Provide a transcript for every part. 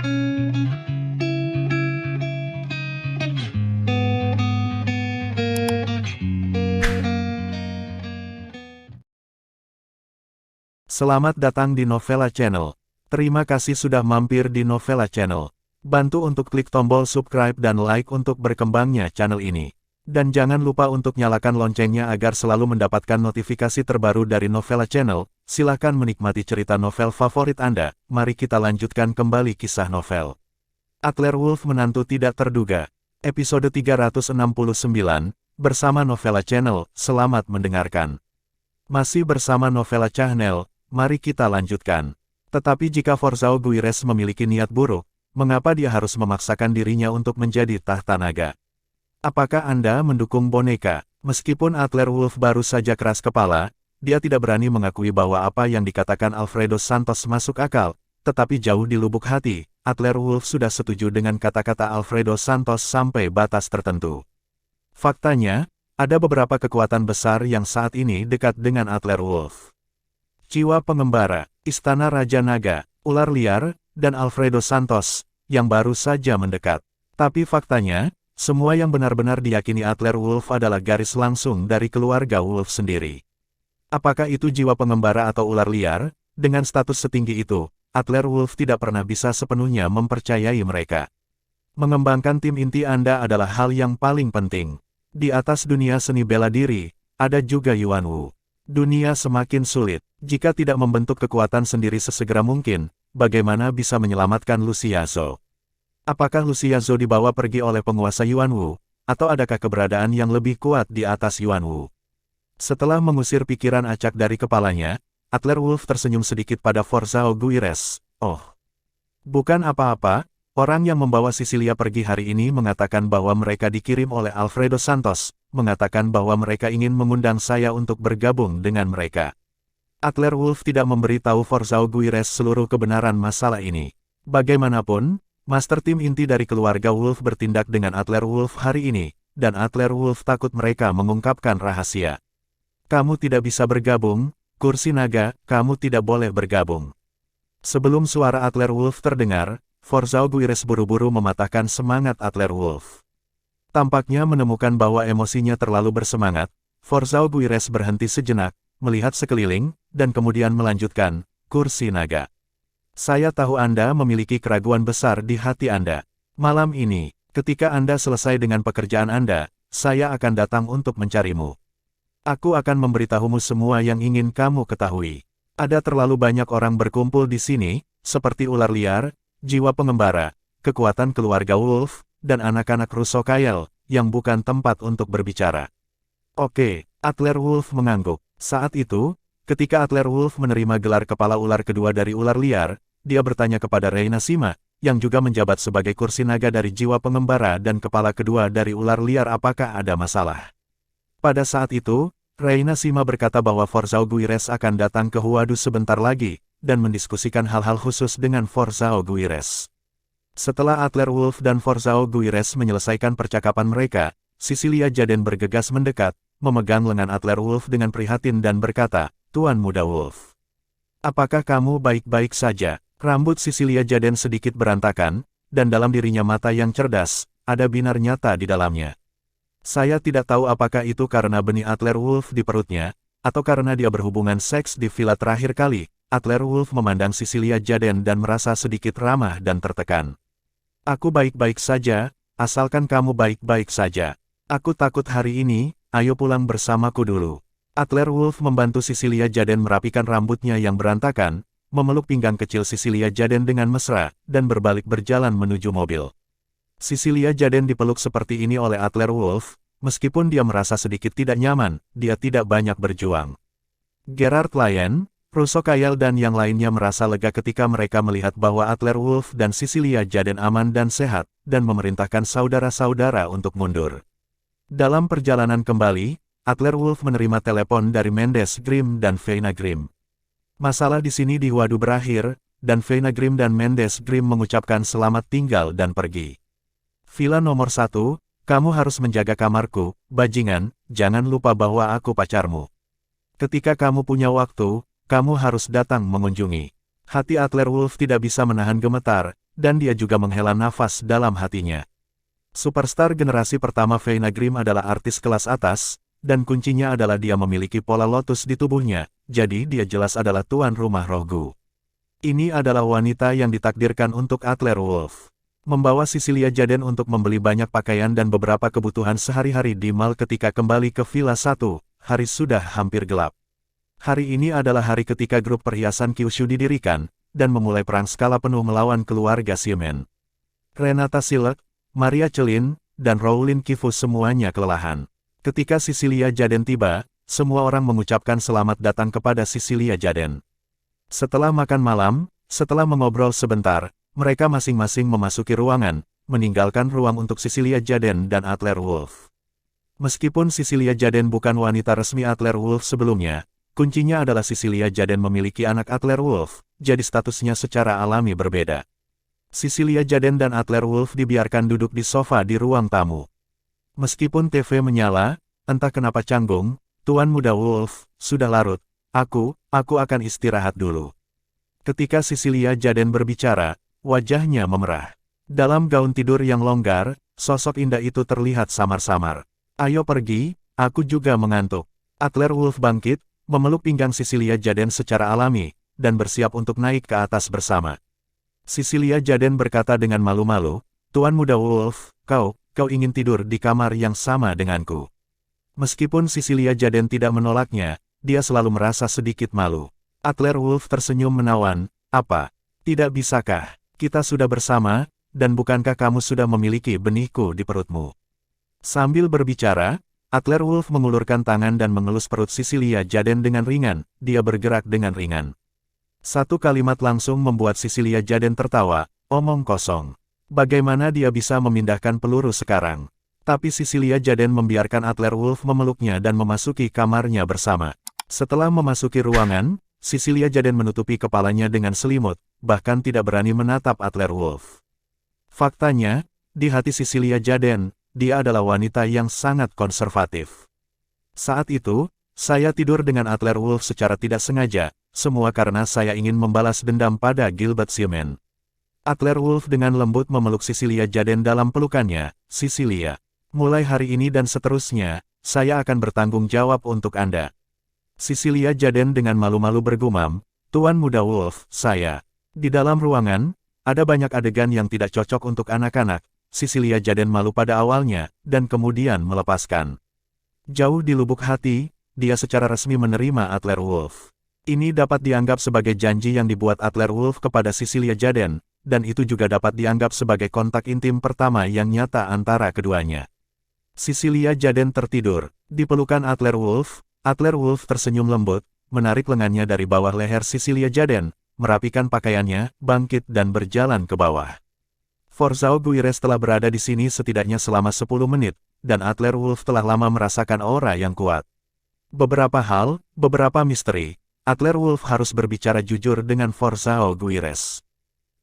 Selamat datang di Novella Channel. Terima kasih sudah mampir di Novella Channel. Bantu untuk klik tombol subscribe dan like untuk berkembangnya channel ini. Dan jangan lupa untuk nyalakan loncengnya agar selalu mendapatkan notifikasi terbaru dari Novella Channel. Silahkan menikmati cerita novel favorit Anda. Mari kita lanjutkan kembali kisah novel Adler Wolf Menantu Tidak Terduga. Episode 369, bersama Novella Channel. Selamat mendengarkan. Masih bersama Novella Channel. Mari kita lanjutkan. Tetapi jika Forzao Guires memiliki niat buruk, mengapa dia harus memaksakan dirinya untuk menjadi tahta naga? Apakah Anda mendukung boneka? Meskipun Adler Wolf baru saja keras kepala, dia tidak berani mengakui bahwa apa yang dikatakan Alfredo Santos masuk akal, tetapi jauh di lubuk hati, Adler Wolf sudah setuju dengan kata-kata Alfredo Santos sampai batas tertentu. Faktanya, ada beberapa kekuatan besar yang saat ini dekat dengan Adler Wolf. Jiwa Pengembara, Istana Raja Naga, Ular Liar, dan Alfredo Santos, yang baru saja mendekat. Tapi faktanya, semua yang benar-benar diyakini Adler Wolf adalah garis langsung dari keluarga Wolf sendiri. Apakah itu jiwa pengembara atau ular liar? Dengan status setinggi itu, Adler Wolf tidak pernah bisa sepenuhnya mempercayai mereka. Mengembangkan tim inti Anda adalah hal yang paling penting. Di atas dunia seni bela diri, ada juga Yuan Wu. Dunia semakin sulit. Jika tidak membentuk kekuatan sendiri sesegera mungkin, bagaimana bisa menyelamatkan Luciazo? Apakah Luciazo dibawa pergi oleh penguasa Yuan Wu, atau adakah keberadaan yang lebih kuat di atas Yuan Wu? Setelah mengusir pikiran acak dari kepalanya, Adler Wolf tersenyum sedikit pada Forzao Guires. Oh, bukan apa-apa, orang yang membawa Sicilia pergi hari ini mengatakan bahwa mereka dikirim oleh Alfredo Santos, mengatakan bahwa mereka ingin mengundang saya untuk bergabung dengan mereka. Adler Wolf tidak memberitahu Forzao Guires seluruh kebenaran masalah ini. Bagaimanapun, Master Tim inti dari keluarga Wolf bertindak dengan Adler Wolf hari ini, dan Adler Wolf takut mereka mengungkapkan rahasia. Kamu tidak bisa bergabung, kursi naga, kamu tidak boleh bergabung. Sebelum suara Adler Wolf terdengar, Forzao Guires buru-buru mematahkan semangat Adler Wolf. Tampaknya menemukan bahwa emosinya terlalu bersemangat, Forzao Guires berhenti sejenak, melihat sekeliling, dan kemudian melanjutkan, kursi naga. Saya tahu Anda memiliki keraguan besar di hati Anda. Malam ini, ketika Anda selesai dengan pekerjaan Anda, saya akan datang untuk mencarimu. Aku akan memberitahumu semua yang ingin kamu ketahui. Ada terlalu banyak orang berkumpul di sini, seperti ular liar, jiwa pengembara, kekuatan keluarga Wolf, dan anak-anak Russo Kyle, yang bukan tempat untuk berbicara. Oke, Adler Wolf mengangguk. Saat itu, ketika Adler Wolf menerima gelar kepala ular kedua dari ular liar, dia bertanya kepada Reina Sima, yang juga menjabat sebagai kursi naga dari jiwa pengembara dan kepala kedua dari ular liar, apakah ada masalah. Pada saat itu, Reina Sima berkata bahwa Forzao Guires akan datang ke Huadu sebentar lagi, dan mendiskusikan hal-hal khusus dengan Forzao Guires. Setelah Adler Wolf dan Forzao Guires menyelesaikan percakapan mereka, Sicilia Jaden bergegas mendekat, memegang lengan Adler Wolf dengan prihatin dan berkata, Tuan Muda Wolf. Apakah kamu baik-baik saja? Rambut Sicilia Jaden sedikit berantakan, dan dalam dirinya mata yang cerdas, ada binar nyata di dalamnya. Saya tidak tahu apakah itu karena benih Adler Wolf di perutnya, atau karena dia berhubungan seks di villa terakhir kali. Adler Wolf memandang Sicilia Jaden dan merasa sedikit ramah dan tertekan. Aku baik-baik saja, asalkan kamu baik-baik saja. Aku takut hari ini, ayo pulang bersamaku dulu. Adler Wolf membantu Sicilia Jaden merapikan rambutnya yang berantakan, memeluk pinggang kecil Sicilia Jaden dengan mesra, dan berbalik berjalan menuju mobil. Sicilia Jaden dipeluk seperti ini oleh Adler Wolf, meskipun dia merasa sedikit tidak nyaman, dia tidak banyak berjuang. Gerard Lyon, Russo Kyle dan yang lainnya merasa lega ketika mereka melihat bahwa Adler Wolf dan Sicilia Jaden aman dan sehat, dan memerintahkan saudara-saudara untuk mundur. Dalam perjalanan kembali, Adler Wolf menerima telepon dari Mendes Grimm dan Feina Grimm. Masalah di sini di Huadu berakhir, dan Feina Grimm dan Mendes Grimm mengucapkan selamat tinggal dan pergi. Villa nomor 1, kamu harus menjaga kamarku, bajingan, jangan lupa bahwa aku pacarmu. Ketika kamu punya waktu, kamu harus datang mengunjungi. Hati Adler Wolf tidak bisa menahan gemetar, dan dia juga menghela nafas dalam hatinya. Superstar generasi pertama Feina Grim adalah artis kelas atas, dan kuncinya adalah dia memiliki pola lotus di tubuhnya, jadi dia jelas adalah tuan rumah Rohgu. Ini adalah wanita yang ditakdirkan untuk Adler Wolf. Membawa Cecilia Jaden untuk membeli banyak pakaian dan beberapa kebutuhan sehari-hari di mall ketika kembali ke Villa 1, hari sudah hampir gelap. Hari ini adalah hari ketika grup perhiasan Kyushu didirikan, dan memulai perang skala penuh melawan keluarga Xiamen. Renata Silk, Maria Chelin, dan Rowling Kifu semuanya kelelahan. Ketika Cecilia Jaden tiba, semua orang mengucapkan selamat datang kepada Cecilia Jaden. Setelah makan malam, setelah mengobrol sebentar, mereka masing-masing memasuki ruangan, meninggalkan ruang untuk Cecilia Jaden dan Adler Wolf. Meskipun Cecilia Jaden bukan wanita resmi Adler Wolf sebelumnya, kuncinya adalah Cecilia Jaden memiliki anak Adler Wolf, jadi statusnya secara alami berbeda. Cecilia Jaden dan Adler Wolf dibiarkan duduk di sofa di ruang tamu. Meskipun TV menyala, entah kenapa canggung, Tuan Muda Wolf, sudah larut, aku akan istirahat dulu. Ketika Cecilia Jaden berbicara, wajahnya memerah. Dalam gaun tidur yang longgar, sosok indah itu terlihat samar-samar. Ayo pergi, aku juga mengantuk. Adler Wolf bangkit, memeluk pinggang Cecilia Jaden secara alami, dan bersiap untuk naik ke atas bersama. Cecilia Jaden berkata dengan malu-malu, Tuan Muda Wolf, kau ingin tidur di kamar yang sama denganku. Meskipun Cecilia Jaden tidak menolaknya, dia selalu merasa sedikit malu. Adler Wolf tersenyum menawan, apa? Tidak bisakah? Kita sudah bersama, dan bukankah kamu sudah memiliki benihku di perutmu? Sambil berbicara, Adler Wolf mengulurkan tangan dan mengelus perut Cecilia Jaden dengan ringan, dia bergerak dengan ringan. Satu kalimat langsung membuat Cecilia Jaden tertawa, omong kosong. Bagaimana dia bisa memindahkan peluru sekarang? Tapi Cecilia Jaden membiarkan Adler Wolf memeluknya dan memasuki kamarnya bersama. Setelah memasuki ruangan, Cecilia Jaden menutupi kepalanya dengan selimut, bahkan tidak berani menatap Adler Wolf. Faktanya, di hati Cecilia Jaden, dia adalah wanita yang sangat konservatif. Saat itu, saya tidur dengan Adler Wolf secara tidak sengaja, semua karena saya ingin membalas dendam pada Gilbert Xiamen. Adler Wolf dengan lembut memeluk Cecilia Jaden dalam pelukannya, Cecilia. Mulai hari ini dan seterusnya, saya akan bertanggung jawab untuk Anda. Cecilia Jaden dengan malu-malu bergumam, Tuan Muda Wolf, saya. Di dalam ruangan, ada banyak adegan yang tidak cocok untuk anak-anak. Cecilia Jaden malu pada awalnya, dan kemudian melepaskan. Jauh di lubuk hati, dia secara resmi menerima Adler Wolf. Ini dapat dianggap sebagai janji yang dibuat Adler Wolf kepada Cecilia Jaden, dan itu juga dapat dianggap sebagai kontak intim pertama yang nyata antara keduanya. Cecilia Jaden tertidur, di pelukan Adler Wolf. Adler Wolf tersenyum lembut, menarik lengannya dari bawah leher Cecilia Jaden, merapikan pakaiannya, bangkit dan berjalan ke bawah. Forzao Guires telah berada di sini setidaknya selama 10 menit, dan Adler Wolf telah lama merasakan aura yang kuat. Beberapa hal, beberapa misteri, Adler Wolf harus berbicara jujur dengan Forzao Guires.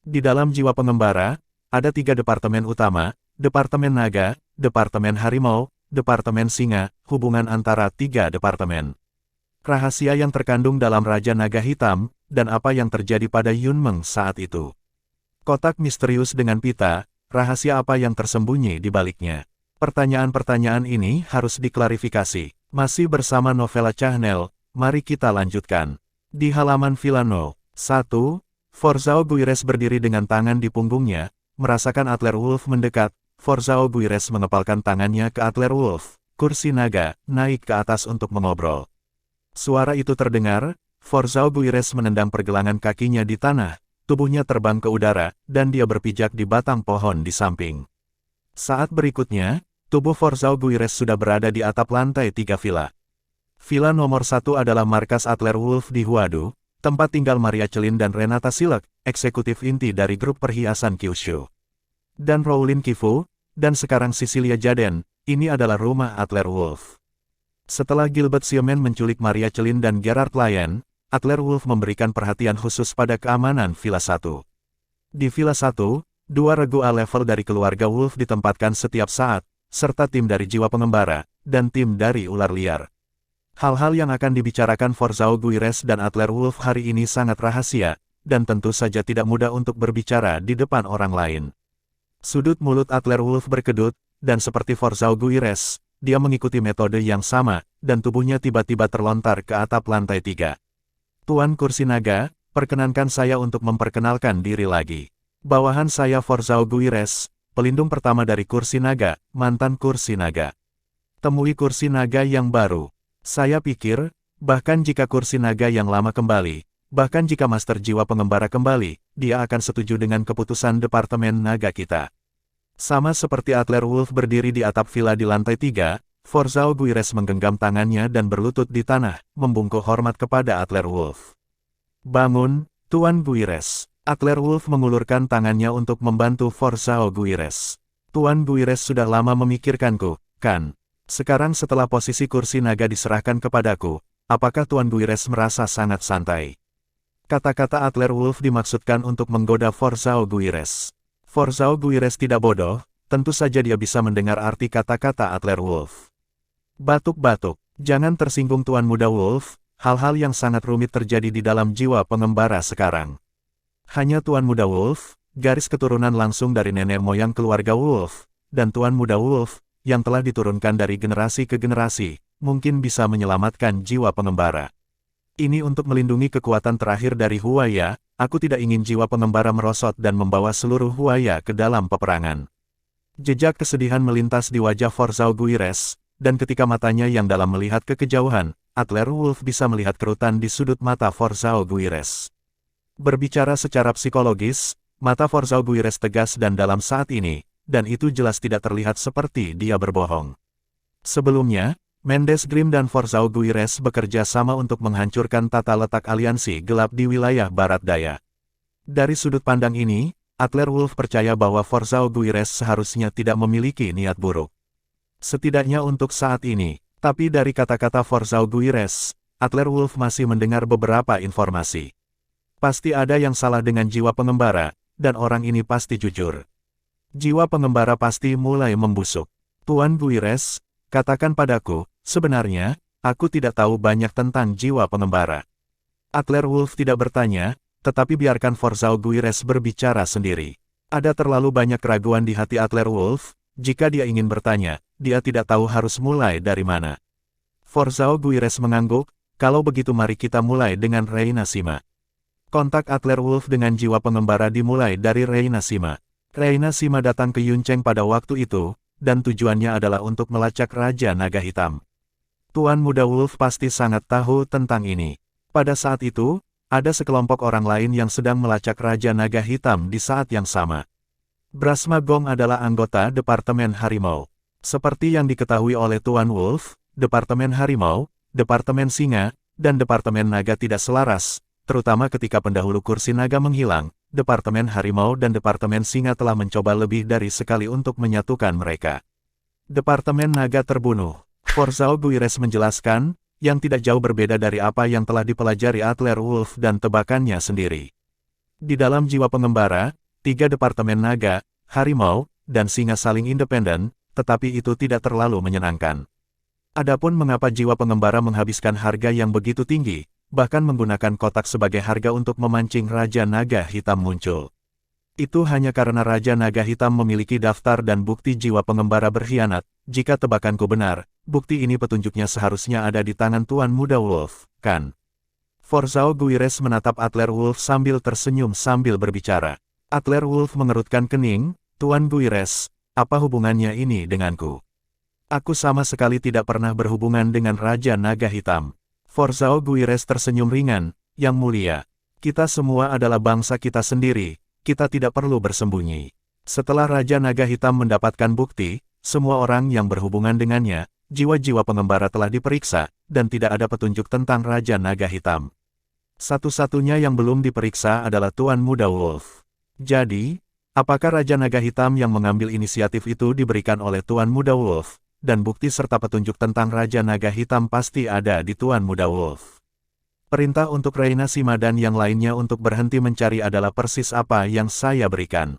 Di dalam jiwa pengembara, ada 3 departemen utama, Departemen Naga, Departemen Harimau, Departemen Singa, hubungan antara 3 departemen. Rahasia yang terkandung dalam Raja Naga Hitam, dan apa yang terjadi pada Yunmeng saat itu. Kotak misterius dengan pita, rahasia apa yang tersembunyi di baliknya. Pertanyaan-pertanyaan ini harus diklarifikasi. Masih bersama Novela Channel, mari kita lanjutkan. Di halaman Villa No. 1, Forzao Guires berdiri dengan tangan di punggungnya, merasakan Adler Wolf mendekat. Forzao Guires mengepalkan tangannya ke Adler Wolf, kursi naga, naik ke atas untuk mengobrol. Suara itu terdengar, Forzao Guires menendang pergelangan kakinya di tanah, tubuhnya terbang ke udara, dan dia berpijak di batang pohon di samping. Saat berikutnya, tubuh Forzao Guires sudah berada di atap lantai 3 villa. Villa nomor 1 adalah markas Adler Wolf di Huadu, tempat tinggal Maria Chelin dan Renata Silk, eksekutif inti dari grup perhiasan Kyushu. Dan Rowling Kifu, dan sekarang Cecilia Jaden, ini adalah rumah Adler Wolf. Setelah Gilbert Xiamen menculik Maria Chelin dan Gerard Lyon, Adler Wolf memberikan perhatian khusus pada keamanan Villa 1. Di Villa 1, 2 regu A-level dari keluarga Wolf ditempatkan setiap saat, serta tim dari jiwa pengembara, dan tim dari ular liar. Hal-hal yang akan dibicarakan Forzao Guires dan Adler Wolf hari ini sangat rahasia, dan tentu saja tidak mudah untuk berbicara di depan orang lain. Sudut mulut Adler Wolf berkedut, dan seperti Forzao Guires, dia mengikuti metode yang sama, dan tubuhnya tiba-tiba terlontar ke atap lantai 3. Tuan Kursi Naga, perkenankan saya untuk memperkenalkan diri lagi. Bawahan saya Forzao Guires, pelindung pertama dari Kursi Naga, mantan Kursi Naga. Temui Kursi Naga yang baru. Saya pikir, bahkan jika Kursi Naga yang lama kembali, bahkan jika Master Jiwa Pengembara kembali, dia akan setuju dengan keputusan Departemen Naga kita. Sama seperti Adler Wolf berdiri di atap villa di lantai 3, Forzao Guires menggenggam tangannya dan berlutut di tanah, membungkuk hormat kepada Adler Wolf. Bangun, Tuan Guires. Adler Wolf mengulurkan tangannya untuk membantu Forzao Guires. Tuan Guires sudah lama memikirkanku, kan? Sekarang setelah posisi Kursi Naga diserahkan kepadaku, apakah Tuan Guires merasa sangat santai? Kata-kata Adler Wolf dimaksudkan untuk menggoda Forzao Guires. Forzao Guires tidak bodoh, tentu saja dia bisa mendengar arti kata-kata Adler Wolf. Batuk-batuk, jangan tersinggung Tuan Muda Wolf, hal-hal yang sangat rumit terjadi di dalam jiwa pengembara sekarang. Hanya Tuan Muda Wolf, garis keturunan langsung dari nenek moyang keluarga Wolf, dan Tuan Muda Wolf, yang telah diturunkan dari generasi ke generasi, mungkin bisa menyelamatkan jiwa pengembara. Ini untuk melindungi kekuatan terakhir dari Huaya, aku tidak ingin jiwa pengembara merosot dan membawa seluruh Huaya ke dalam peperangan. Jejak kesedihan melintas di wajah Forzao Guires, dan ketika matanya yang dalam melihat ke kejauhan, Adler Wolf bisa melihat kerutan di sudut mata Forzao Guires. Berbicara secara psikologis, mata Forzao Guires tegas dan dalam saat ini, dan itu jelas tidak terlihat seperti dia berbohong. Sebelumnya, Mendes Grimm dan Forzao Guires bekerja sama untuk menghancurkan tata letak aliansi gelap di wilayah Barat Daya. Dari sudut pandang ini, Adler Wolf percaya bahwa Forzao Guires seharusnya tidak memiliki niat buruk. Setidaknya untuk saat ini, tapi dari kata-kata Forzao Guires, Adler Wolf masih mendengar beberapa informasi. Pasti ada yang salah dengan jiwa pengembara, dan orang ini pasti jujur. Jiwa pengembara pasti mulai membusuk. Tuan Guires, katakan padaku, sebenarnya, aku tidak tahu banyak tentang jiwa pengembara. Adler Wolf tidak bertanya, tetapi biarkan Forzao Guires berbicara sendiri. Ada terlalu banyak keraguan di hati Adler Wolf, jika dia ingin bertanya, dia tidak tahu harus mulai dari mana. Forzao Guires mengangguk, kalau begitu mari kita mulai dengan Reina Sima. Kontak Adler Wolf dengan jiwa pengembara dimulai dari Reina Sima. Reina Sima datang ke Yuncheng pada waktu itu, dan tujuannya adalah untuk melacak Raja Naga Hitam. Tuan Muda Wolf pasti sangat tahu tentang ini. Pada saat itu, ada sekelompok orang lain yang sedang melacak Raja Naga Hitam di saat yang sama. Brasma Gong adalah anggota Departemen Harimau. Seperti yang diketahui oleh Tuan Wolf, Departemen Harimau, Departemen Singa, dan Departemen Naga tidak selaras, terutama ketika pendahulu Kursi Naga menghilang. Departemen Harimau dan Departemen Singa telah mencoba lebih dari sekali untuk menyatukan mereka. Departemen Naga terbunuh. Forzao Guires menjelaskan, yang tidak jauh berbeda dari apa yang telah dipelajari Adler Wolf dan tebakannya sendiri. Di dalam jiwa pengembara, 3 Departemen Naga, Harimau, dan Singa saling independen, tetapi itu tidak terlalu menyenangkan. Adapun mengapa jiwa pengembara menghabiskan harga yang begitu tinggi, bahkan menggunakan kotak sebagai harga untuk memancing Raja Naga Hitam muncul. Itu hanya karena Raja Naga Hitam memiliki daftar dan bukti jiwa pengembara berkhianat. Jika tebakanku benar, bukti ini petunjuknya seharusnya ada di tangan Tuan Muda Wolf, kan? Forzao Guires menatap Adler Wolf sambil tersenyum sambil berbicara. Adler Wolf mengerutkan kening, Tuan Guires, apa hubungannya ini denganku? Aku sama sekali tidak pernah berhubungan dengan Raja Naga Hitam. Forzao Guires tersenyum ringan, Yang Mulia. Kita semua adalah bangsa kita sendiri, kita tidak perlu bersembunyi. Setelah Raja Naga Hitam mendapatkan bukti, semua orang yang berhubungan dengannya, jiwa-jiwa pengembara telah diperiksa, dan tidak ada petunjuk tentang Raja Naga Hitam. Satu-satunya yang belum diperiksa adalah Tuan Muda Wolf. Jadi, apakah Raja Naga Hitam yang mengambil inisiatif itu diberikan oleh Tuan Muda Wolf? Dan bukti serta petunjuk tentang Raja Naga Hitam pasti ada di Tuan Muda Wolf. Perintah untuk Reina Sima dan yang lainnya untuk berhenti mencari adalah persis apa yang saya berikan.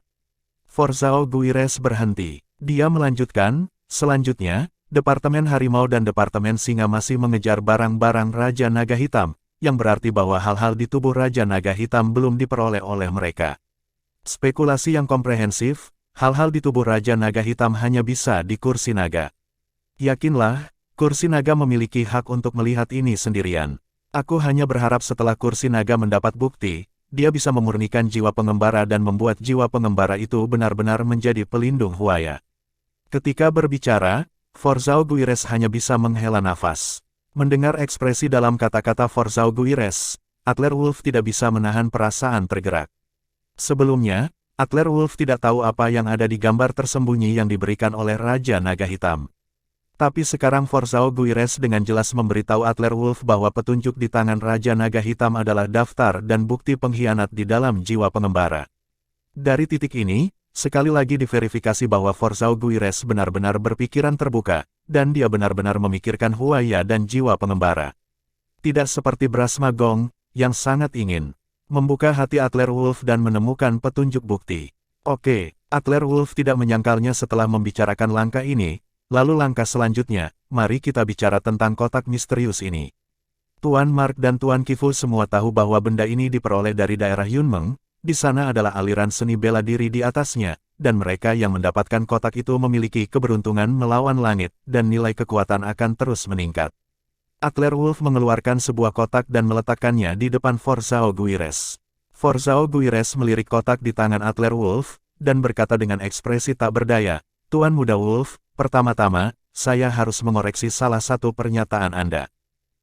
Forzao Guires berhenti. Dia melanjutkan, selanjutnya, Departemen Harimau dan Departemen Singa masih mengejar barang-barang Raja Naga Hitam, yang berarti bahwa hal-hal di tubuh Raja Naga Hitam belum diperoleh oleh mereka. Spekulasi yang komprehensif, hal-hal di tubuh Raja Naga Hitam hanya bisa di kursi naga. Yakinlah, kursi naga memiliki hak untuk melihat ini sendirian. Aku hanya berharap setelah kursi naga mendapat bukti, dia bisa memurnikan jiwa pengembara dan membuat jiwa pengembara itu benar-benar menjadi pelindung Huaya. Ketika berbicara, Forzao Guires hanya bisa menghela nafas. Mendengar ekspresi dalam kata-kata Forzao Guires, Adler Wolf tidak bisa menahan perasaan tergerak. Sebelumnya, Adler Wolf tidak tahu apa yang ada di gambar tersembunyi yang diberikan oleh Raja Naga Hitam. Tapi sekarang Forzao Guires dengan jelas memberitahu Adler Wolf bahwa petunjuk di tangan Raja Naga Hitam adalah daftar dan bukti pengkhianat di dalam jiwa pengembara. Dari titik ini, sekali lagi diverifikasi bahwa Forzao Guires benar-benar berpikiran terbuka, dan dia benar-benar memikirkan Huaya dan jiwa pengembara. Tidak seperti Brasma Gong, yang sangat ingin membuka hati Adler Wolf dan menemukan petunjuk bukti. Oke, Adler Wolf tidak menyangkalnya setelah membicarakan langkah ini. Lalu langkah selanjutnya, mari kita bicara tentang kotak misterius ini. Tuan Mark dan Tuan Qifu semua tahu bahwa benda ini diperoleh dari daerah Yunmeng, di sana adalah aliran seni bela diri di atasnya, dan mereka yang mendapatkan kotak itu memiliki keberuntungan melawan langit, dan nilai kekuatan akan terus meningkat. Adler Wolf mengeluarkan sebuah kotak dan meletakkannya di depan Forzao Guires. Forzao Guires melirik kotak di tangan Adler Wolf, dan berkata dengan ekspresi tak berdaya, Tuan Muda Wolf, pertama-tama, saya harus mengoreksi salah satu pernyataan Anda.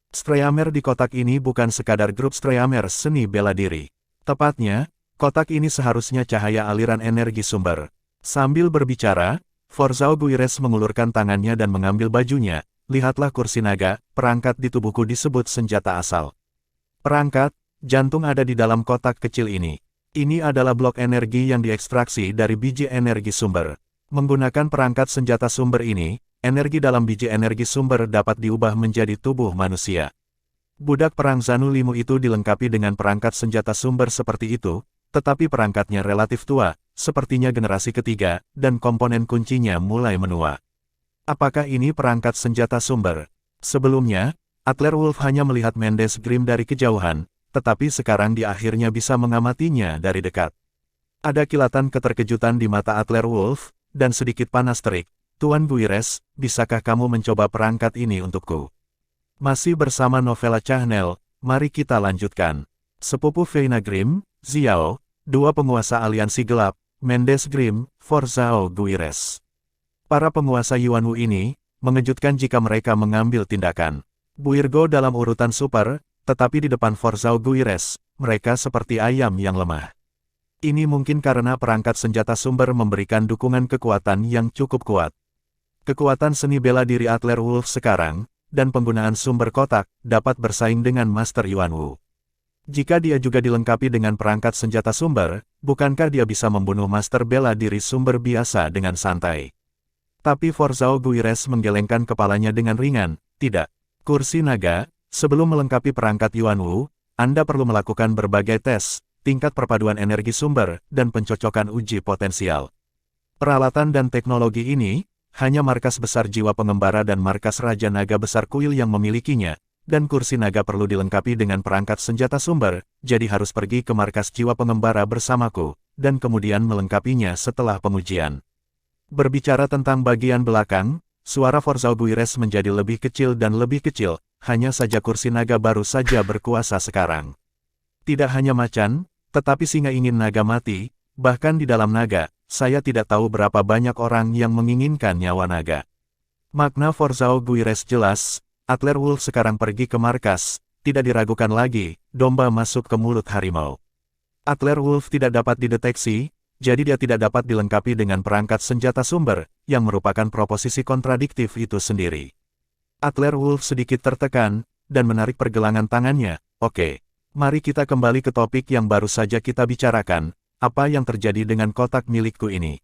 Streamer di kotak ini bukan sekadar grup streamer seni bela diri. Tepatnya, kotak ini seharusnya cahaya aliran energi sumber. Sambil berbicara, Forzao Guires mengulurkan tangannya dan mengambil bajunya. Lihatlah kursi naga, perangkat di tubuhku disebut senjata asal. Perangkat, jantung ada di dalam kotak kecil ini. Ini adalah blok energi yang diekstraksi dari biji energi sumber. Menggunakan perangkat senjata sumber ini, energi dalam biji energi sumber dapat diubah menjadi tubuh manusia. Budak perang Zanu Limu itu dilengkapi dengan perangkat senjata sumber seperti itu, tetapi perangkatnya relatif tua, sepertinya generasi ketiga, dan komponen kuncinya mulai menua. Apakah ini perangkat senjata sumber? Sebelumnya, Adler Wolf hanya melihat Mendes Grimm dari kejauhan, tetapi sekarang dia akhirnya bisa mengamatinya dari dekat. Ada kilatan keterkejutan di mata Adler Wolf, dan sedikit panas terik. Tuan Guires, bisakah kamu mencoba perangkat ini untukku? Masih bersama Novela Channel, mari kita lanjutkan. Sepupu Feina Grimm, Xiao, dua penguasa aliansi gelap, Mendes Grimm, Forzao Guires. Para penguasa Yuanwu ini, mengejutkan jika mereka mengambil tindakan. Buirgo dalam urutan super, tetapi di depan Forzao Guires, mereka seperti ayam yang lemah. Ini mungkin karena perangkat senjata sumber memberikan dukungan kekuatan yang cukup kuat. Kekuatan seni bela diri Adler Wolf sekarang, dan penggunaan sumber kotak, dapat bersaing dengan Master Yuanwu. Jika dia juga dilengkapi dengan perangkat senjata sumber, bukankah dia bisa membunuh Master bela diri sumber biasa dengan santai? Tapi Forzao Guires menggelengkan kepalanya dengan ringan, tidak. Kursi naga, sebelum melengkapi perangkat Yuanwu, Anda perlu melakukan berbagai tes, tingkat perpaduan energi sumber, dan pencocokan uji potensial. Peralatan dan teknologi ini, hanya markas besar jiwa pengembara dan markas Raja Naga Besar Kuil yang memilikinya, dan kursi naga perlu dilengkapi dengan perangkat senjata sumber, jadi harus pergi ke markas jiwa pengembara bersamaku, dan kemudian melengkapinya setelah pengujian. Berbicara tentang bagian belakang, suara Forzao Guires menjadi lebih kecil dan lebih kecil, hanya saja kursi naga baru saja berkuasa sekarang. Tidak hanya macan, tetapi singa ingin naga mati, bahkan di dalam naga, saya tidak tahu berapa banyak orang yang menginginkan nyawa naga. Makna Forzao Guires jelas, Adler Wolf sekarang pergi ke markas, tidak diragukan lagi, domba masuk ke mulut harimau. Adler Wolf tidak dapat dideteksi, jadi dia tidak dapat dilengkapi dengan perangkat senjata sumber, yang merupakan proposisi kontradiktif itu sendiri. Adler Wolf sedikit tertekan, dan menarik pergelangan tangannya. Oke. Mari kita kembali ke topik yang baru saja kita bicarakan, apa yang terjadi dengan kotak milikku ini.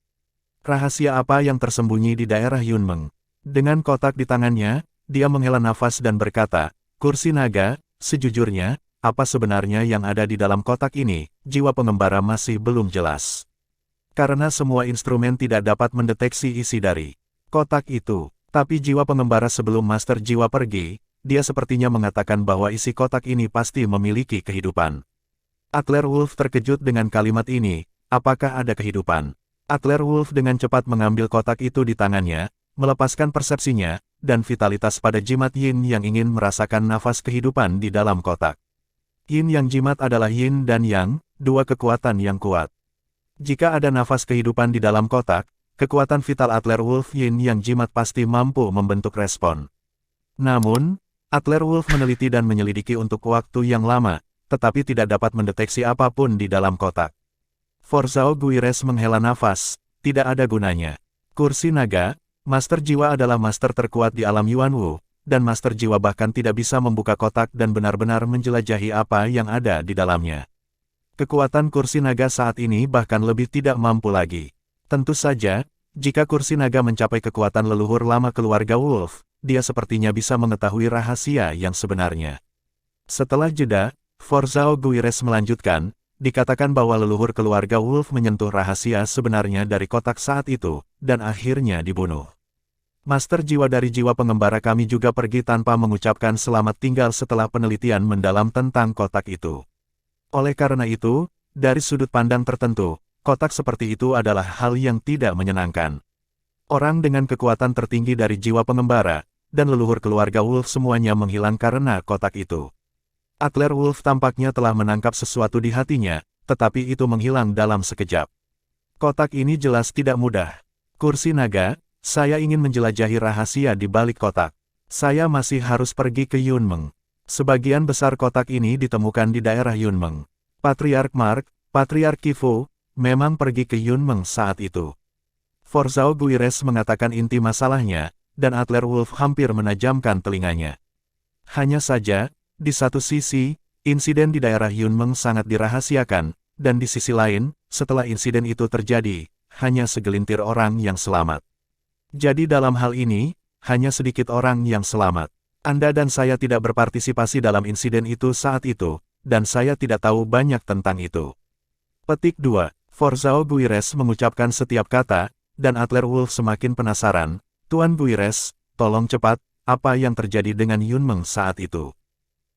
Rahasia apa yang tersembunyi di daerah Yunmeng? Dengan kotak di tangannya, dia menghela nafas dan berkata, kursi naga, sejujurnya, apa sebenarnya yang ada di dalam kotak ini, jiwa pengembara masih belum jelas. Karena semua instrumen tidak dapat mendeteksi isi dari kotak itu. Tapi jiwa pengembara sebelum Master Jiwa pergi, dia sepertinya mengatakan bahwa isi kotak ini pasti memiliki kehidupan. Adler Wolf terkejut dengan kalimat ini, apakah ada kehidupan? Adler Wolf dengan cepat mengambil kotak itu di tangannya, melepaskan persepsinya, dan vitalitas pada jimat Yin yang ingin merasakan nafas kehidupan di dalam kotak. Yin yang jimat adalah Yin dan Yang, dua kekuatan yang kuat. Jika ada nafas kehidupan di dalam kotak, kekuatan vital Adler Wolf Yin yang jimat pasti mampu membentuk respon. Namun, Adler Wolf meneliti dan menyelidiki untuk waktu yang lama, tetapi tidak dapat mendeteksi apapun di dalam kotak. Forzao Guires menghela nafas, tidak ada gunanya. Kursi naga, Master Jiwa adalah master terkuat di alam Yuanwu, dan Master Jiwa bahkan tidak bisa membuka kotak dan benar-benar menjelajahi apa yang ada di dalamnya. Kekuatan kursi naga saat ini bahkan lebih tidak mampu lagi. Tentu saja, jika kursi naga mencapai kekuatan leluhur lama keluarga Wolf, dia sepertinya bisa mengetahui rahasia yang sebenarnya. Setelah jeda, Forzao Guires melanjutkan, dikatakan bahwa leluhur keluarga Wolf menyentuh rahasia sebenarnya dari kotak saat itu, dan akhirnya dibunuh. Master Jiwa dari jiwa pengembara kami juga pergi tanpa mengucapkan selamat tinggal setelah penelitian mendalam tentang kotak itu. Oleh karena itu, dari sudut pandang tertentu, kotak seperti itu adalah hal yang tidak menyenangkan. Orang dengan kekuatan tertinggi dari jiwa pengembara, dan leluhur keluarga Wolf semuanya menghilang karena kotak itu. Adler Wolf tampaknya telah menangkap sesuatu di hatinya, tetapi itu menghilang dalam sekejap. Kotak ini jelas tidak mudah. Kursi naga, saya ingin menjelajahi rahasia di balik kotak. Saya masih harus pergi ke Yunmeng. Sebagian besar kotak ini ditemukan di daerah Yunmeng. Patriark Mark, Patriark Qifu, memang pergi ke Yunmeng saat itu. Forzao Guires mengatakan inti masalahnya, dan Adler Wolf hampir menajamkan telinganya. Hanya saja, di satu sisi, insiden di daerah Yunmeng sangat dirahasiakan, dan di sisi lain, setelah insiden itu terjadi, hanya segelintir orang yang selamat. Jadi dalam hal ini, hanya sedikit orang yang selamat. Anda dan saya tidak berpartisipasi dalam insiden itu saat itu, dan saya tidak tahu banyak tentang itu. Petik 2. Forzao Guires mengucapkan setiap kata, dan Adler Wolf semakin penasaran. Tuan Guires, tolong cepat, apa yang terjadi dengan Yunmeng saat itu?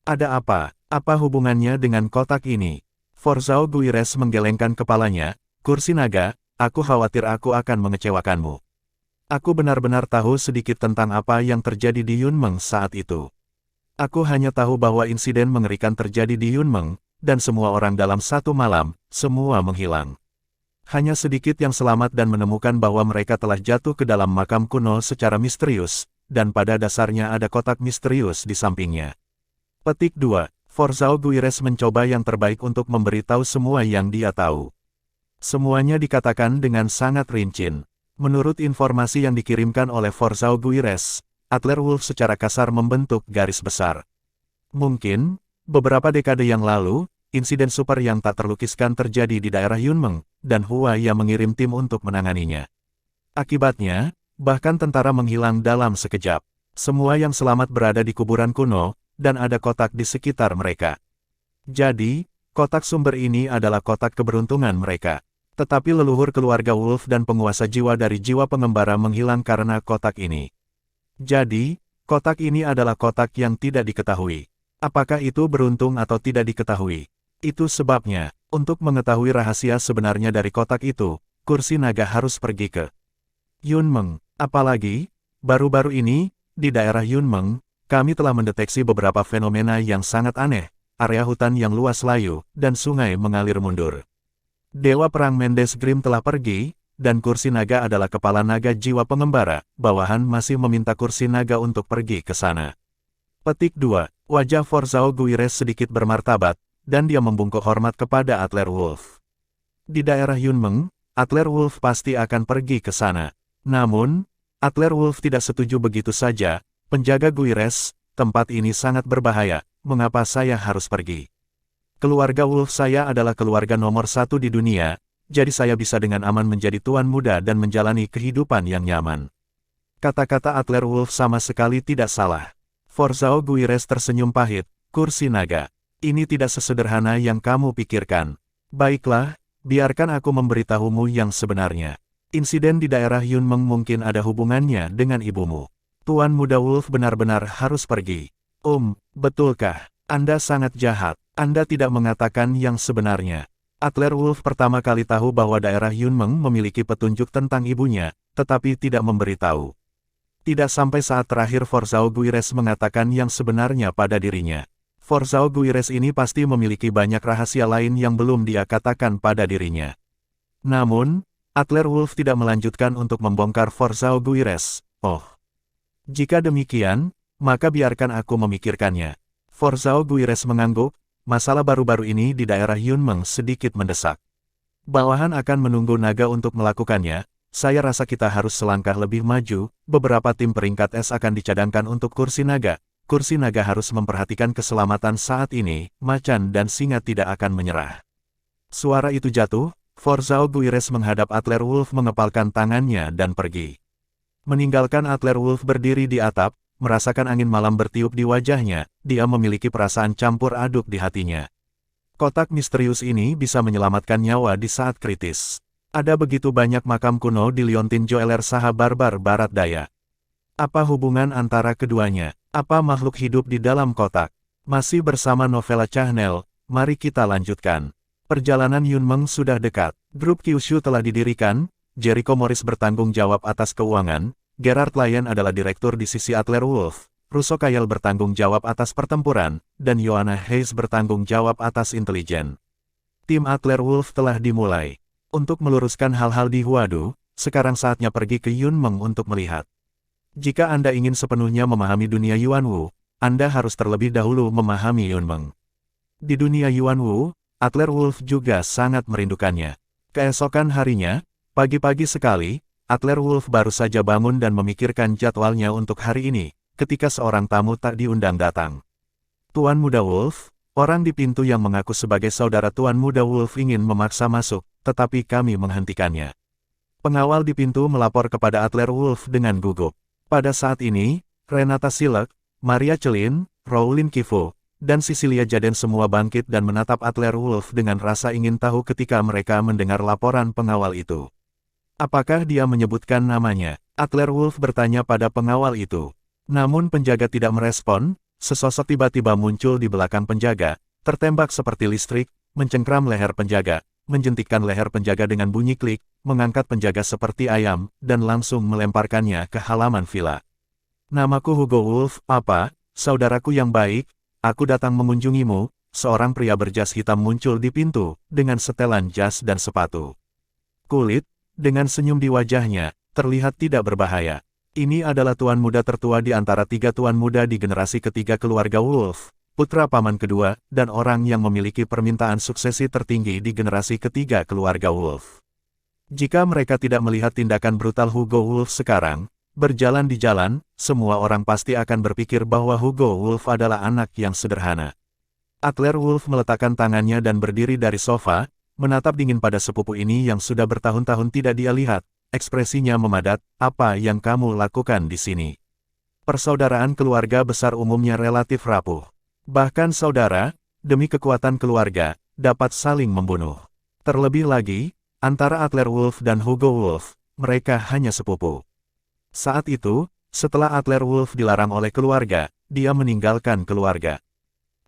Ada apa? Apa hubungannya dengan kotak ini? Forzao Guires menggelengkan kepalanya, kursi naga, aku khawatir aku akan mengecewakanmu. Aku benar-benar tahu sedikit tentang apa yang terjadi di Yunmeng saat itu. Aku hanya tahu bahwa insiden mengerikan terjadi di Yunmeng, dan semua orang dalam satu malam, semua menghilang. Hanya sedikit yang selamat dan menemukan bahwa mereka telah jatuh ke dalam makam kuno secara misterius, dan pada dasarnya ada kotak misterius di sampingnya. Petik 2. Forzao Guires mencoba yang terbaik untuk memberitahu semua yang dia tahu. Semuanya dikatakan dengan sangat rinci. Menurut informasi yang dikirimkan oleh Forzao Guires, Adler Wolf secara kasar membentuk garis besar. Mungkin, beberapa dekade yang lalu, insiden super yang tak terlukiskan terjadi di daerah Yunmeng, dan Huaya mengirim tim untuk menanganinya. Akibatnya, bahkan tentara menghilang dalam sekejap. Semua yang selamat berada di kuburan kuno, dan ada kotak di sekitar mereka. Jadi, kotak sumber ini adalah kotak keberuntungan mereka. Tetapi leluhur keluarga Wolf dan penguasa jiwa dari jiwa pengembara menghilang karena kotak ini. Jadi, kotak ini adalah kotak yang tidak diketahui. Apakah itu beruntung atau tidak diketahui? Itu sebabnya, untuk mengetahui rahasia sebenarnya dari kotak itu, kursi naga harus pergi ke Yunmeng. Apalagi, baru-baru ini, di daerah Yunmeng, kami telah mendeteksi beberapa fenomena yang sangat aneh, area hutan yang luas layu, dan sungai mengalir mundur. Dewa Perang Mendes Grim telah pergi, dan kursi naga adalah kepala naga jiwa pengembara, bawahan masih meminta kursi naga untuk pergi ke sana. Petik 2. Wajah Forzao Guires sedikit bermartabat, dan dia membungkuk hormat kepada Adler Wolf. Di daerah Yunmeng, Adler Wolf pasti akan pergi ke sana. Namun, Adler Wolf tidak setuju begitu saja. Penjaga Guires, tempat ini sangat berbahaya, mengapa saya harus pergi? Keluarga Wolf saya adalah keluarga nomor 1 di dunia, jadi saya bisa dengan aman menjadi tuan muda dan menjalani kehidupan yang nyaman. Kata-kata Adler Wolf sama sekali tidak salah. Forzao Guires tersenyum pahit, kursi naga. Ini tidak sesederhana yang kamu pikirkan. Baiklah, biarkan aku memberitahumu yang sebenarnya. Insiden di daerah Yunmeng mungkin ada hubungannya dengan ibumu. Tuan Muda Wolf benar-benar harus pergi. Betulkah? Anda sangat jahat. Anda tidak mengatakan yang sebenarnya. Adler Wolf pertama kali tahu bahwa daerah Yunmeng memiliki petunjuk tentang ibunya, tetapi tidak memberitahu. Tidak sampai saat terakhir Forzao Guires mengatakan yang sebenarnya pada dirinya. Forzao Guires ini pasti memiliki banyak rahasia lain yang belum dia katakan pada dirinya. Namun, Adler Wolf tidak melanjutkan untuk membongkar Forzao Guires. Oh, jika demikian, maka biarkan aku memikirkannya. Forzao Guires mengangguk, masalah baru-baru ini di daerah Yunmeng sedikit mendesak. Bawahan akan menunggu naga untuk melakukannya. Saya rasa kita harus selangkah lebih maju, beberapa tim peringkat S akan dicadangkan untuk kursi naga. Kursi naga harus memperhatikan keselamatan saat ini, macan dan singa tidak akan menyerah. Suara itu jatuh, Forzao Guires menghadap Adler Wolf mengepalkan tangannya dan pergi. Meninggalkan Adler Wolf berdiri di atap, merasakan angin malam bertiup di wajahnya, dia memiliki perasaan campur aduk di hatinya. Kotak misterius ini bisa menyelamatkan nyawa di saat kritis. Ada begitu banyak makam kuno di Liontin Joeller Saha Barbar Barat Daya. Apa hubungan antara keduanya? Apa makhluk hidup di dalam kotak? Masih bersama Novela Channel, mari kita lanjutkan. Perjalanan Yunmeng sudah dekat. Grup Kyushu telah didirikan, Jericho Morris bertanggung jawab atas keuangan, Gerard Lyon adalah direktur di sisi Adler Wolf, Russo Kayal bertanggung jawab atas pertempuran, dan Joanna Hayes bertanggung jawab atas intelijen. Tim Adler Wolf telah dimulai. Untuk meluruskan hal-hal di Huadu, sekarang saatnya pergi ke Yunmeng untuk melihat. Jika Anda ingin sepenuhnya memahami dunia Yuanwu, Anda harus terlebih dahulu memahami Yunmeng. Di dunia Yuanwu, Adler Wolf juga sangat merindukannya. Keesokan harinya, pagi-pagi sekali, Adler Wolf baru saja bangun dan memikirkan jadwalnya untuk hari ini, ketika seorang tamu tak diundang datang. Tuan Muda Wolf, orang di pintu yang mengaku sebagai saudara Tuan Muda Wolf ingin memaksa masuk, tetapi kami menghentikannya. Pengawal di pintu melapor kepada Adler Wolf dengan gugup. Pada saat ini, Renata Silek, Maria Celin, Rowlin Kifu, dan Cecilia Jaden semua bangkit dan menatap Adler Wolf dengan rasa ingin tahu ketika mereka mendengar laporan pengawal itu. Apakah dia menyebutkan namanya? Adler Wolf bertanya pada pengawal itu. Namun penjaga tidak merespon, sesosok tiba-tiba muncul di belakang penjaga, tertembak seperti listrik, mencengkram leher penjaga, menjentikkan leher penjaga dengan bunyi klik, mengangkat penjaga seperti ayam, dan langsung melemparkannya ke halaman villa. Namaku Hugo Wolf, apa, saudaraku yang baik, aku datang mengunjungimu, seorang pria berjas hitam muncul di pintu, dengan setelan jas dan sepatu kulit, dengan senyum di wajahnya, terlihat tidak berbahaya. Ini adalah tuan muda tertua di antara tiga tuan muda di generasi ketiga keluarga Wolf, putra paman kedua, dan orang yang memiliki permintaan suksesi tertinggi di generasi ketiga keluarga Wolf. Jika mereka tidak melihat tindakan brutal Hugo Wolf sekarang, berjalan di jalan, semua orang pasti akan berpikir bahwa Hugo Wolf adalah anak yang sederhana. Adler Wolf meletakkan tangannya dan berdiri dari sofa, menatap dingin pada sepupu ini yang sudah bertahun-tahun tidak dia lihat, ekspresinya memadat, apa yang kamu lakukan di sini? Persaudaraan keluarga besar umumnya relatif rapuh. Bahkan saudara, demi kekuatan keluarga, dapat saling membunuh. Terlebih lagi, antara Adler Wolf dan Hugo Wolf, mereka hanya sepupu. Saat itu, setelah Adler Wolf dilarang oleh keluarga, dia meninggalkan keluarga.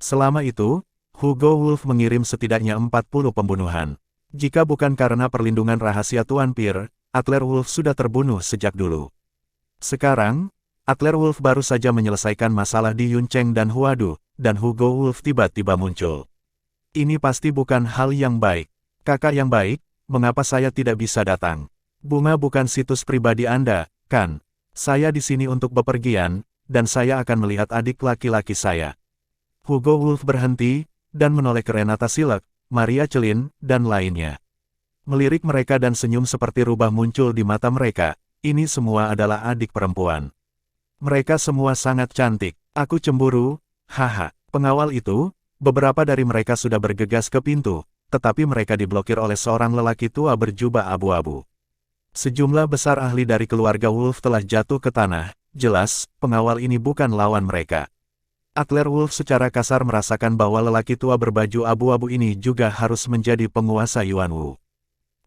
Selama itu, Hugo Wolf mengirim setidaknya 40 pembunuhan. Jika bukan karena perlindungan rahasia Tuan Pir, Adler Wolf sudah terbunuh sejak dulu. Sekarang, Adler Wolf baru saja menyelesaikan masalah di Yuncheng dan Huadu, dan Hugo Wolf tiba-tiba muncul. Ini pasti bukan hal yang baik. Kakak yang baik, mengapa saya tidak bisa datang? Bunga bukan situs pribadi Anda, kan? Saya di sini untuk bepergian, dan saya akan melihat adik laki-laki saya. Hugo Wolf berhenti, dan menoleh ke Renata Silek, Maria Celin, dan lainnya. Melirik mereka dan senyum seperti rubah muncul di mata mereka, ini semua adalah adik perempuan. Mereka semua sangat cantik, aku cemburu, haha. Pengawal itu, beberapa dari mereka sudah bergegas ke pintu, tetapi mereka diblokir oleh seorang lelaki tua berjubah abu-abu. Sejumlah besar ahli dari keluarga Wolf telah jatuh ke tanah, jelas, pengawal ini bukan lawan mereka. Adler Wolf secara kasar merasakan bahwa lelaki tua berbaju abu-abu ini juga harus menjadi penguasa Yuanwu.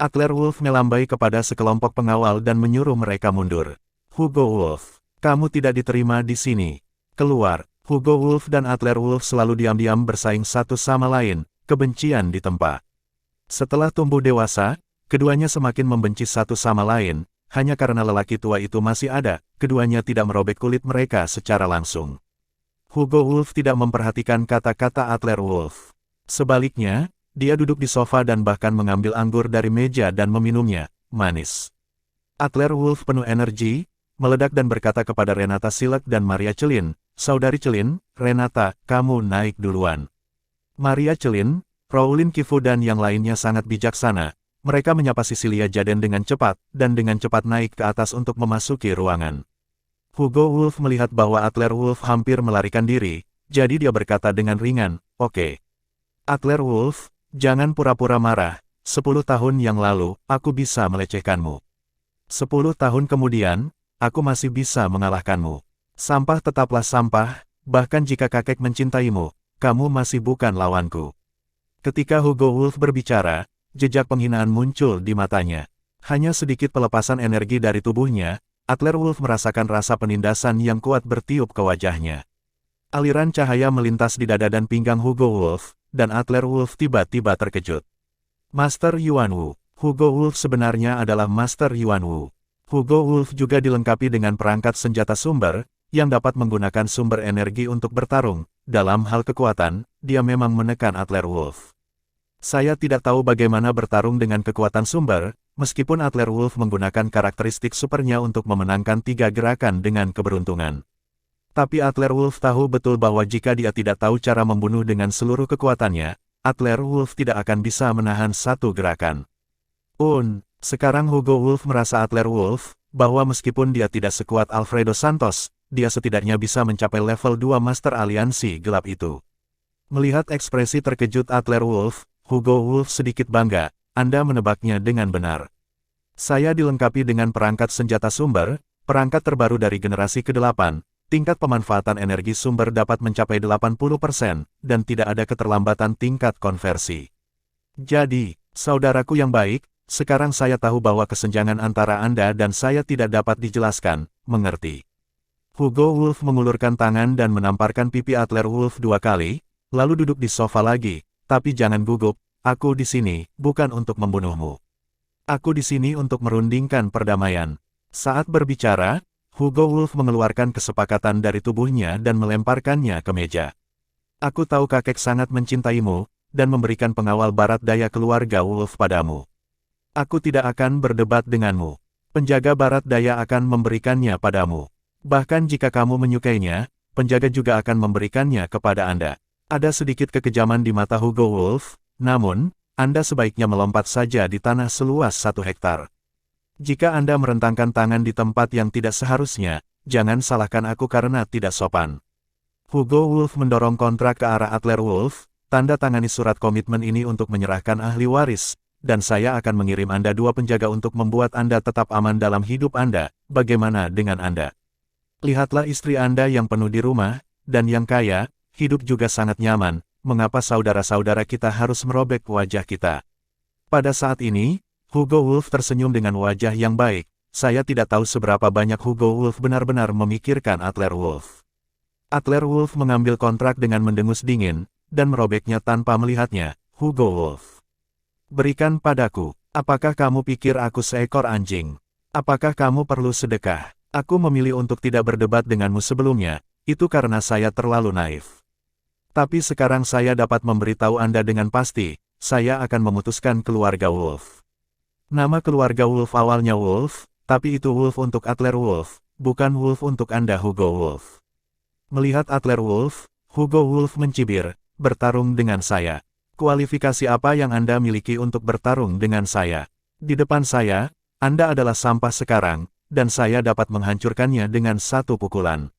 Adler Wolf melambai kepada sekelompok pengawal dan menyuruh mereka mundur. Hugo Wolf, kamu tidak diterima di sini. Keluar. Hugo Wolf dan Adler Wolf selalu diam-diam bersaing satu sama lain, kebencian ditempa. Setelah tumbuh dewasa, keduanya semakin membenci satu sama lain, hanya karena lelaki tua itu masih ada, keduanya tidak merobek kulit mereka secara langsung. Hugo Wolf tidak memperhatikan kata-kata Adler Wolf. Sebaliknya, dia duduk di sofa dan bahkan mengambil anggur dari meja dan meminumnya, manis. Adler Wolf penuh energi, meledak dan berkata kepada Renata Silek dan Maria Celin, "Saudari Celin, Renata, kamu naik duluan." Maria Celin, Rowlin Kifu dan yang lainnya sangat bijaksana. Mereka menyapa Cecilia Jaden dengan cepat, dan dengan cepat naik ke atas untuk memasuki ruangan. Hugo Wolf melihat bahwa Adler Wolf hampir melarikan diri, jadi dia berkata dengan ringan, "Oke. Adler Wolf, jangan pura-pura marah, 10 tahun yang lalu, aku bisa melecehkanmu. 10 tahun kemudian, aku masih bisa mengalahkanmu. Sampah tetaplah sampah, bahkan jika kakek mencintaimu, kamu masih bukan lawanku." Ketika Hugo Wolf berbicara, jejak penghinaan muncul di matanya. Hanya sedikit pelepasan energi dari tubuhnya, Adler Wolf merasakan rasa penindasan yang kuat bertiup ke wajahnya. Aliran cahaya melintas di dada dan pinggang Hugo Wolf, dan Adler Wolf tiba-tiba terkejut. Master Yuan Wu. Hugo Wolf sebenarnya adalah Master Yuan Wu. Hugo Wolf juga dilengkapi dengan perangkat senjata sumber, yang dapat menggunakan sumber energi untuk bertarung. Dalam hal kekuatan, dia memang menekan Adler Wolf. Saya tidak tahu bagaimana bertarung dengan kekuatan sumber, meskipun Adler Wolf menggunakan karakteristik supernya untuk memenangkan 3 gerakan dengan keberuntungan. Tapi Adler Wolf tahu betul bahwa jika dia tidak tahu cara membunuh dengan seluruh kekuatannya, Adler Wolf tidak akan bisa menahan satu gerakan. Sekarang Hugo Wolf merasa Adler Wolf, bahwa meskipun dia tidak sekuat Alfredo Santos, dia setidaknya bisa mencapai level 2 Master Aliansi Gelap itu. Melihat ekspresi terkejut Adler Wolf, Hugo Wolf sedikit bangga, Anda menebaknya dengan benar. Saya dilengkapi dengan perangkat senjata sumber, perangkat terbaru dari generasi ke-8, tingkat pemanfaatan energi sumber dapat mencapai 80%, dan tidak ada keterlambatan tingkat konversi. Jadi, saudaraku yang baik, sekarang saya tahu bahwa kesenjangan antara Anda dan saya tidak dapat dijelaskan, mengerti? Hugo Wolf mengulurkan tangan dan menamparkan pipi Adler Wolf 2 kali, lalu duduk di sofa lagi. Tapi jangan gugup, aku di sini, bukan untuk membunuhmu. Aku di sini untuk merundingkan perdamaian. Saat berbicara, Hugo Wolf mengeluarkan kesepakatan dari tubuhnya dan melemparkannya ke meja. Aku tahu kakek sangat mencintaimu, dan memberikan pengawal barat daya keluarga Wolf padamu. Aku tidak akan berdebat denganmu. Penjaga barat daya akan memberikannya padamu. Bahkan jika kamu menyukainya, penjaga juga akan memberikannya kepada Anda. Ada sedikit kekejaman di mata Hugo Wolf, namun, Anda sebaiknya melompat saja di tanah seluas 1 hektar. Jika Anda merentangkan tangan di tempat yang tidak seharusnya, jangan salahkan aku karena tidak sopan. Hugo Wolf mendorong kontrak ke arah Adler Wolf, tanda tangani surat komitmen ini untuk menyerahkan ahli waris, dan saya akan mengirim Anda 2 penjaga untuk membuat Anda tetap aman dalam hidup Anda. Bagaimana dengan Anda? Lihatlah istri Anda yang penuh di rumah, dan yang kaya, hidup juga sangat nyaman, mengapa saudara-saudara kita harus merobek wajah kita? Pada saat ini, Hugo Wolf tersenyum dengan wajah yang baik. Saya tidak tahu seberapa banyak Hugo Wolf benar-benar memikirkan Adler Wolf. Adler Wolf mengambil kontrak dengan mendengus dingin, dan merobeknya tanpa melihatnya. Hugo Wolf. Berikan padaku. Apakah kamu pikir aku seekor anjing? Apakah kamu perlu sedekah? Aku memilih untuk tidak berdebat denganmu sebelumnya, itu karena saya terlalu naif. Tapi sekarang saya dapat memberitahu Anda dengan pasti, saya akan memutuskan keluarga Wolf. Nama keluarga Wolf awalnya Wolf, tapi itu Wolf untuk Adler Wolf, bukan Wolf untuk Anda Hugo Wolf. Melihat Adler Wolf, Hugo Wolf mencibir, bertarung dengan saya. Kualifikasi apa yang Anda miliki untuk bertarung dengan saya? Di depan saya, Anda adalah sampah sekarang, dan saya dapat menghancurkannya dengan 1 pukulan.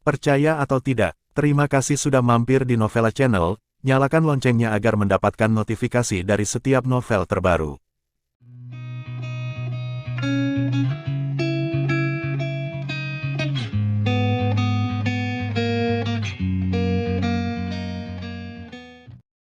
Percaya atau tidak, terima kasih sudah mampir di Novella Channel, nyalakan loncengnya agar mendapatkan notifikasi dari setiap novel terbaru.